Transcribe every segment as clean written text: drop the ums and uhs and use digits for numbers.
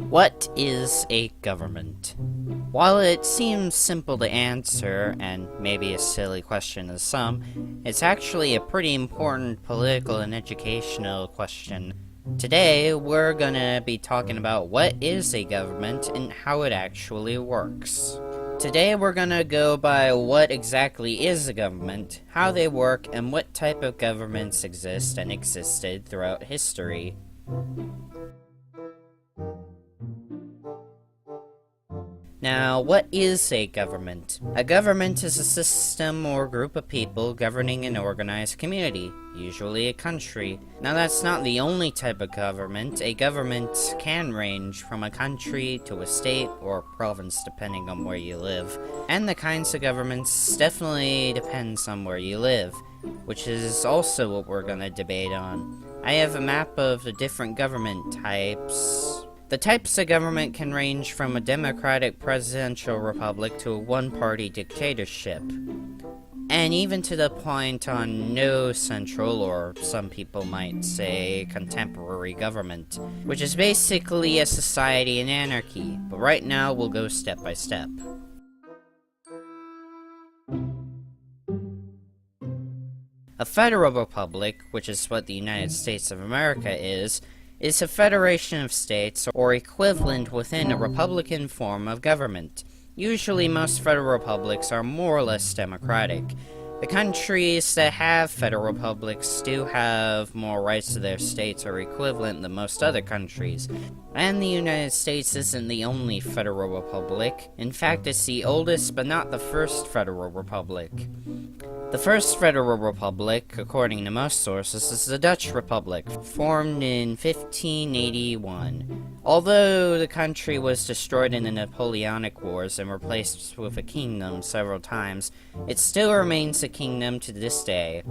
What is a government? While it seems simple to answer, and maybe a silly question to some, it's actually a pretty important political and educational question. Today, we're gonna be talking about what is a government and how it actually works. Today, we're gonna go by what exactly is a government, how they work, and what type of governments exist and existed throughout history. Now, what is a government? A government is a system or group of people governing an organized community, usually a country. Now, that's not the only type of government. A government can range from a country to a state or province depending on where you live. And the kinds of governments definitely depends on where you live, which is also what we're gonna debate on. I have a map of the different government types. The types of government can range from a democratic presidential republic to a one-party dictatorship, and even to the point on no central, or some people might say contemporary government, which is basically a society in anarchy, but right now we'll go step by step. A federal republic, which is what the United States of America is a federation of states or equivalent within a republican form of government. Usually most federal republics are more or less democratic. The countries that have federal republics do have more rights to their states or equivalent than most other countries. And the United States isn't the only federal republic. In fact, it's the oldest but not the first federal republic. The first federal republic, according to most sources, is the Dutch Republic, formed in 1581. Although the country was destroyed in the Napoleonic Wars and replaced with a kingdom several times, it still remains a kingdom to this day.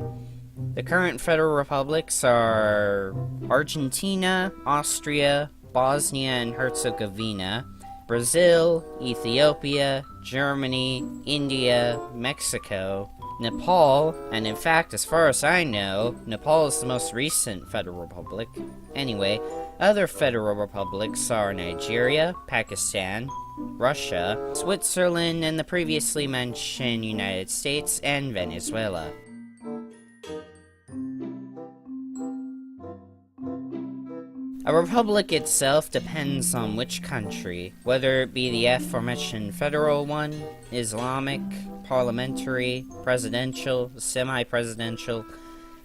The current federal republics are Argentina, Austria, Bosnia and Herzegovina, Brazil, Ethiopia, Germany, India, Mexico, Nepal, and in fact, as far as I know, Nepal is the most recent federal republic. Anyway, other federal republics are Nigeria, Pakistan, Russia, Switzerland, and the previously mentioned United States and Venezuela. A republic itself depends on which country, whether it be the aforementioned federal one, Islamic, parliamentary, presidential, semi-presidential.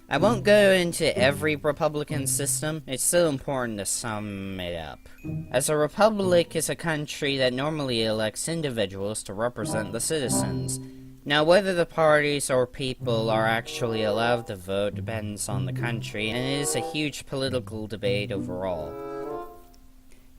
I won't go into every republican system, it's still important to sum it up. As a republic is a country that normally elects individuals to represent the citizens. Now, whether the parties or people are actually allowed to vote depends on the country, and it is a huge political debate overall.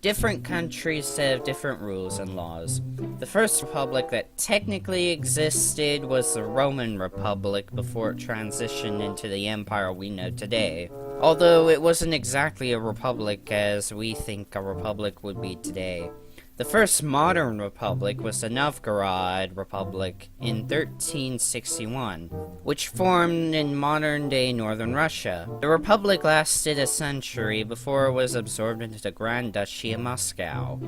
Different countries have different rules and laws. The first republic that technically existed was the Roman Republic before it transitioned into the empire we know today. Although it wasn't exactly a republic as we think a republic would be today. The first modern republic was the Novgorod Republic in 1361, which formed in modern-day northern Russia. The republic lasted a century before it was absorbed into the Grand Duchy of Moscow.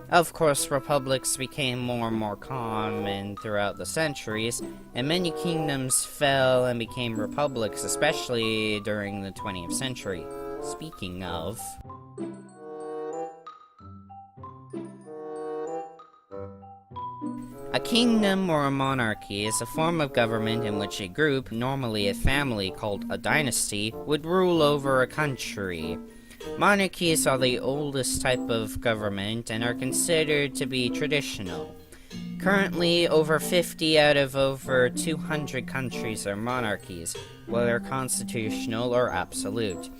Of course, republics became more and more common throughout the centuries, and many kingdoms fell and became republics, especially during the 20th century. Speaking of... A kingdom or a monarchy is a form of government in which a group, normally a family called a dynasty, would rule over a country. Monarchies are the oldest type of government and are considered to be traditional. Currently, over 50 out of over 200 countries are monarchies, whether constitutional or absolute.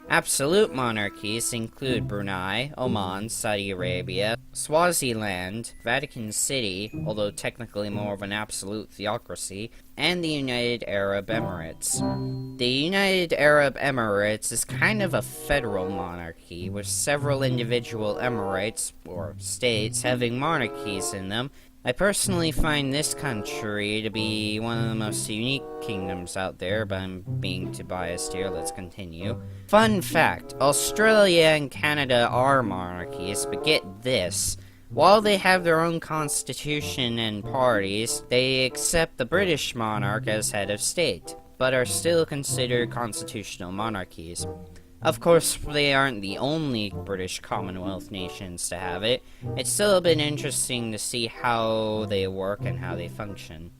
Absolute monarchies include Brunei, Oman, Saudi Arabia, Swaziland, Vatican City, although technically more of an absolute theocracy, and the United Arab Emirates. The United Arab Emirates is kind of a federal monarchy, with several individual emirates, or states, having monarchies in them. I personally find this country to be one of the most unique kingdoms out there, but I'm being too biased here, let's continue. Fun fact, Australia and Canada are monarchies, but get this. While they have their own constitution and parties, they accept the British monarch as head of state, but are still considered constitutional monarchies. Of course, they aren't the only British Commonwealth nations to have it. It's still been interesting to see how they work and how they function.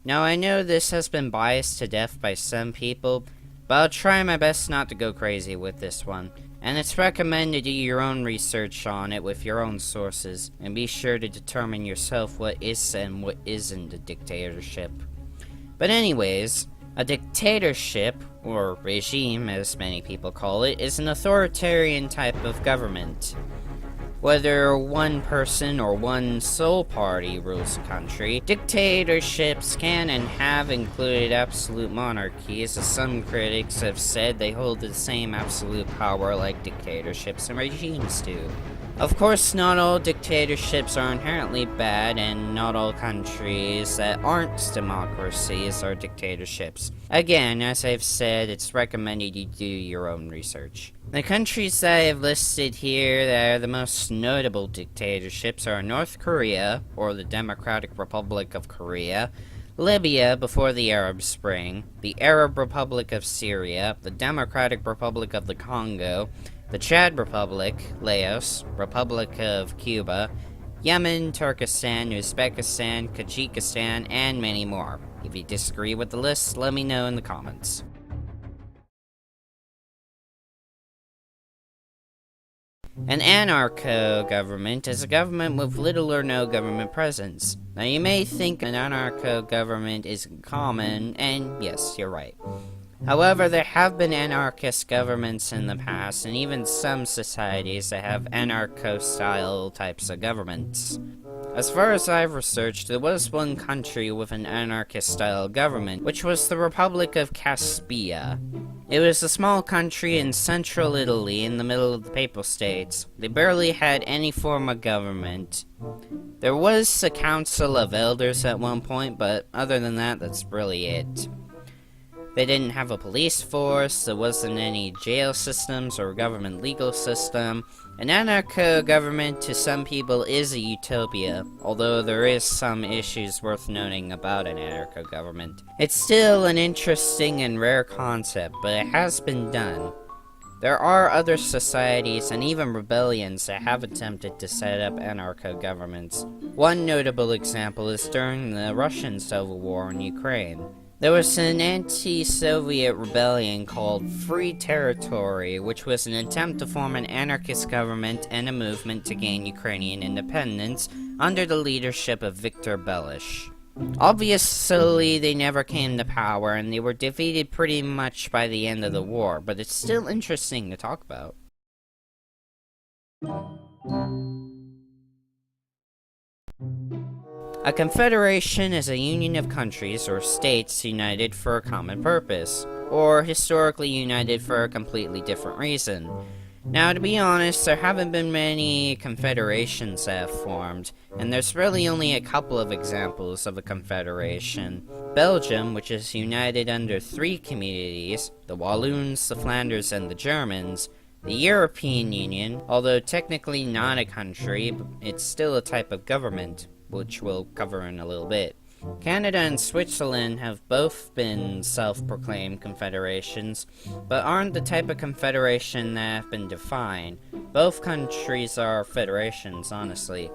Now, I know this has been biased to death by some people, but I'll try my best not to go crazy with this one. And it's recommended to do your own research on it with your own sources, and be sure to determine yourself what is and what isn't a dictatorship. But anyways, a dictatorship, or regime as many people call it, is an authoritarian type of government. Whether one person or one sole party rules a country, dictatorships can and have included absolute monarchies, as some critics have said they hold the same absolute power like dictatorships and regimes do. Of course, not all dictatorships are inherently bad, and not all countries that aren't democracies are dictatorships. Again, as I've said, it's recommended you do your own research. The countries that I have listed here that are the most notable dictatorships are North Korea, or the Democratic Republic of Korea, Libya before the Arab Spring, the Arab Republic of Syria, the Democratic Republic of the Congo, the Chad Republic, Laos, Republic of Cuba, Yemen, Turkestan, Uzbekistan, Tajikistan, and many more. If you disagree with the list, let me know in the comments. An anarcho-government is a government with little or no government presence. Now you may think an anarcho-government is common, and yes, you're right. However, there have been anarchist governments in the past, and even some societies that have anarcho-style types of governments. As far as I've researched, there was one country with an anarchist-style government, which was the Republic of Caspia. It was a small country in central Italy in the middle of the Papal States. They barely had any form of government. There was a council of elders at one point, but other than that, that's really it. They didn't have a police force, there wasn't any jail systems or government legal system. An anarcho-government to some people is a utopia, although there is some issues worth noting about an anarcho-government. It's still an interesting and rare concept, but it has been done. There are other societies and even rebellions that have attempted to set up anarcho-governments. One notable example is during the Russian Civil War in Ukraine. There was an anti-Soviet rebellion called Free Territory, which was an attempt to form an anarchist government and a movement to gain Ukrainian independence under the leadership of Viktor Belish. Obviously, they never came to power, and they were defeated pretty much by the end of the war, but it's still interesting to talk about. A confederation is a union of countries or states united for a common purpose, or historically united for a completely different reason. Now, to be honest, there haven't been many confederations that have formed, and there's really only a couple of examples of a confederation. Belgium, which is united under 3 communities, the Walloons, the Flanders, and the Germans. The European Union, although technically not a country, it's still a type of government, which we'll cover in a little bit. Canada and Switzerland have both been self-proclaimed confederations, but aren't the type of confederation that have been defined. Both countries are federations, honestly.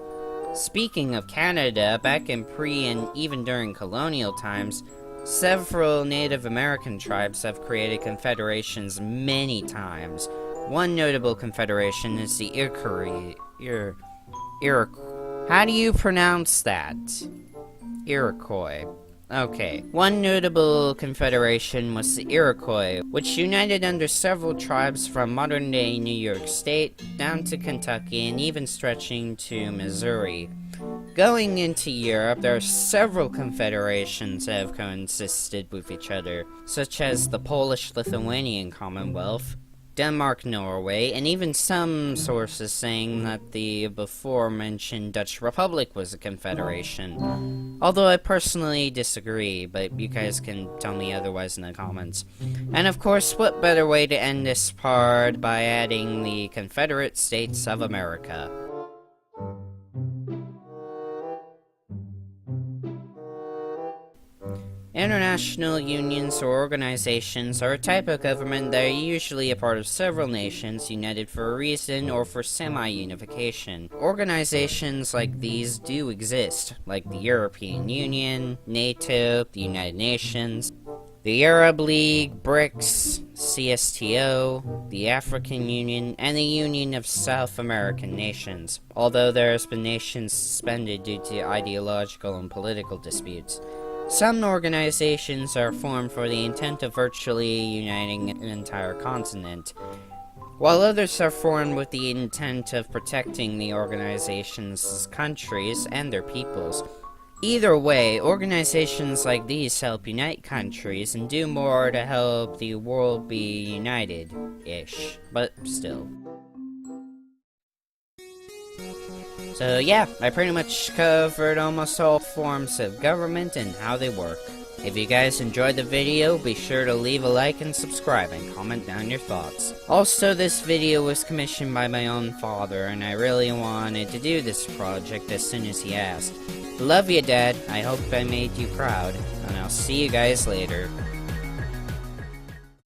Speaking of Canada, back in pre- and even during colonial times, several Native American tribes have created confederations many times. One notable confederation is the Iroquois. How do you pronounce that? Iroquois. Okay. One notable confederation was the Iroquois, which united under several tribes from modern-day New York State down to Kentucky and even stretching to Missouri. Going into Europe, there are several confederations that have coexisted with each other, such as the Polish-Lithuanian Commonwealth, Denmark, Norway, and even some sources saying that the before-mentioned Dutch Republic was a confederation. Although I personally disagree, but you guys can tell me otherwise in the comments. And of course, what better way to end this part by adding the Confederate States of America. International unions or organizations are a type of government that are usually a part of several nations united for a reason or for semi-unification. Organizations like these do exist, like the European Union, NATO, the United Nations, the Arab League, BRICS, CSTO, the African Union, and the Union of South American Nations, although there has been nations suspended due to ideological and political disputes. Some organizations are formed for the intent of virtually uniting an entire continent, while others are formed with the intent of protecting the organization's countries and their peoples. Either way, organizations like these help unite countries and do more to help the world be united-ish, but still. So yeah, I pretty much covered almost all forms of government and how they work. If you guys enjoyed the video, be sure to leave a like and subscribe and comment down your thoughts. Also, this video was commissioned by my own father, and I really wanted to do this project as soon as he asked. Love you, Dad. I hope I made you proud, and I'll see you guys later.